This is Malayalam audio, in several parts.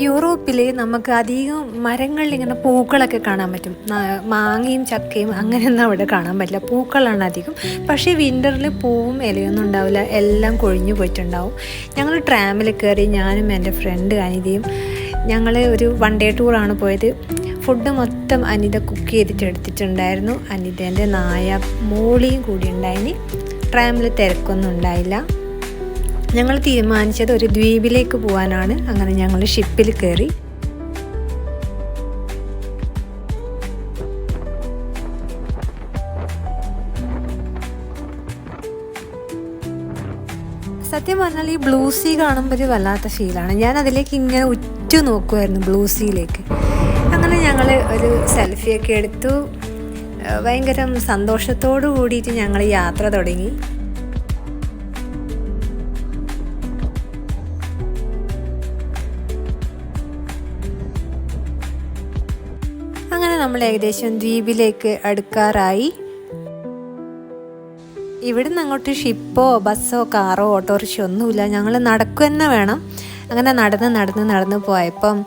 യൂറോപ്പിൽ നമുക്ക് അധികം മരങ്ങളിൽ ഇങ്ങനെ പൂക്കളൊക്കെ കാണാൻ പറ്റും. മാങ്ങയും ചക്കയും അങ്ങനെയൊന്നും അവിടെ കാണാൻ പറ്റില്ല, പൂക്കളാണ് അധികം. പക്ഷേ വിൻ്ററിൽ പൂവും ഇലയൊന്നും ഉണ്ടാവില്ല, എല്ലാം കൊഴിഞ്ഞു പോയിട്ടുണ്ടാവും. ഞങ്ങൾ ട്രാമിൽ കയറി, ഞാനും എൻ്റെ ഫ്രണ്ട് അനിതയും ഞങ്ങൾ ഒരു 1 ഡേ ടൂറാണ് പോയത്. ഫുഡ് മൊത്തം അനിത കുക്ക് ചെയ്തിട്ട് എടുത്തിട്ടുണ്ടായിരുന്നു. അനിതേൻ്റെ നായ മോളിയും കൂടി ഉണ്ടായിന്. ട്രാമിൽ തിരക്കൊന്നും ഉണ്ടായില്ല. ഞങ്ങൾ തീരുമാനിച്ചത് ഒരു ദ്വീപിലേക്ക് പോകാനാണ്. അങ്ങനെ ഞങ്ങൾ ഷിപ്പിൽ കയറി. സത്യം പറഞ്ഞാൽ ഈ ബ്ലൂ സീ കാണുമ്പോൾ ഒരു വല്ലാത്ത ഫീലാണ്. ഞാൻ അതിലേക്ക് ഇങ്ങനെ ഉറ്റു നോക്കുമായിരുന്നു, ബ്ലൂ സീയിലേക്ക്. അങ്ങനെ ഞങ്ങൾ ഒരു സെൽഫിയൊക്കെ എടുത്തു. ഭയങ്കര സന്തോഷത്തോടു കൂടിയിട്ട് ഞങ്ങൾ യാത്ര തുടങ്ങി. അങ്ങനെ നമ്മൾ ഏകദേശം ദ്വീപിലേക്ക് അടുക്കാറായി. ഇവിടുന്ന് അങ്ങോട്ട് ഷിപ്പോ ബസ്സോ കാറോ ഓട്ടോറിക്ഷ ഒന്നുമില്ല, ഞങ്ങൾ നടക്കുക തന്നെ വേണം. അങ്ങനെ നടന്ന് പോയപ്പം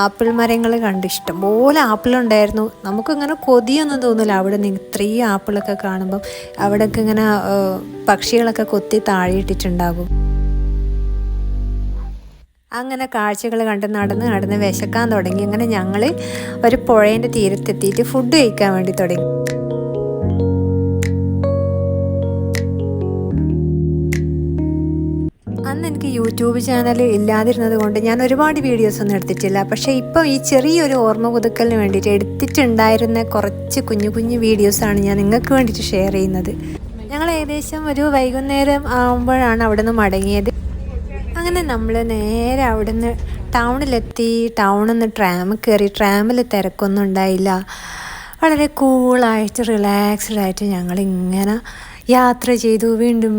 ആപ്പിൾ മരങ്ങൾ കണ്ട് ഇഷ്ടംപോലെ ആപ്പിളുണ്ടായിരുന്നു. നമുക്കിങ്ങനെ കൊതിയൊന്നും തോന്നില്ല അവിടെ നിന്ന് ഇത്രയും ആപ്പിളൊക്കെ കാണുമ്പം. അവിടെയൊക്കെ ഇങ്ങനെ പക്ഷികളൊക്കെ കൊത്തി താഴെയിട്ടിട്ടുണ്ടാകും. അങ്ങനെ കാഴ്ചകൾ കണ്ട് നടന്ന് വിശക്കാൻ തുടങ്ങി. അങ്ങനെ ഞങ്ങൾ ഒരു പുഴേൻ്റെ തീരത്തെത്തിയിട്ട് ഫുഡ് കഴിക്കാൻ വേണ്ടി തുടങ്ങി. അന്ന് എനിക്ക് യൂട്യൂബ് ചാനൽ ഇല്ലാതിരുന്നത് കൊണ്ട് ഞാൻ ഒരുപാട് വീഡിയോസൊന്നും എടുത്തിട്ടില്ല. പക്ഷേ ഇപ്പം ഈ ചെറിയൊരു ഓർമ്മ പുതുക്കലിന് വേണ്ടിയിട്ട് എടുത്തിട്ടുണ്ടായിരുന്ന കുറച്ച് കുഞ്ഞു വീഡിയോസാണ് ഞാൻ നിങ്ങൾക്ക് വേണ്ടിയിട്ട് ഷെയർ ചെയ്യുന്നത്. ഞങ്ങൾ ഏകദേശം ഒരു വൈകുന്നേരം ആകുമ്പോഴാണ് അവിടെ നിന്ന് മടങ്ങിയത്. അങ്ങനെ നമ്മൾ നേരെ അവിടെ നിന്ന് ടൗണിലെത്തി. ടൗണിൽ നിന്ന് ട്രാം കയറി. ട്രാമിൽ തിരക്കൊന്നും ഉണ്ടായില്ല. വളരെ കൂളായിട്ട് റിലാക്സ്ഡായിട്ട് ഞങ്ങളിങ്ങനെ യാത്ര ചെയ്തു. വീണ്ടും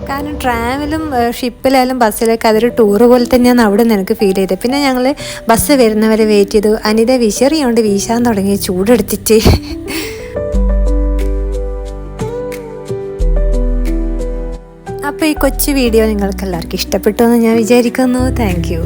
കാരണം ട്രാമിലും ഷിപ്പിലായാലും ബസ്സിലൊക്കെ അതൊരു ടൂറ് പോലെ തന്നെയാണ് അവിടെ നിന്ന് എനിക്ക് ഫീൽ ചെയ്തത്. പിന്നെ ഞങ്ങൾ ബസ് വരുന്നവരെ വെയിറ്റ് ചെയ്തു. അനിത വിശറിയോണ്ട് വീശാൻ തുടങ്ങി ചൂടെടുത്തിട്ട്. അപ്പോൾ ഈ കൊച്ചു വീഡിയോ നിങ്ങൾക്ക് എല്ലാവർക്കും ഇഷ്ടപ്പെട്ടു എന്ന് ഞാൻ വിചാരിക്കുന്നു. Thank you.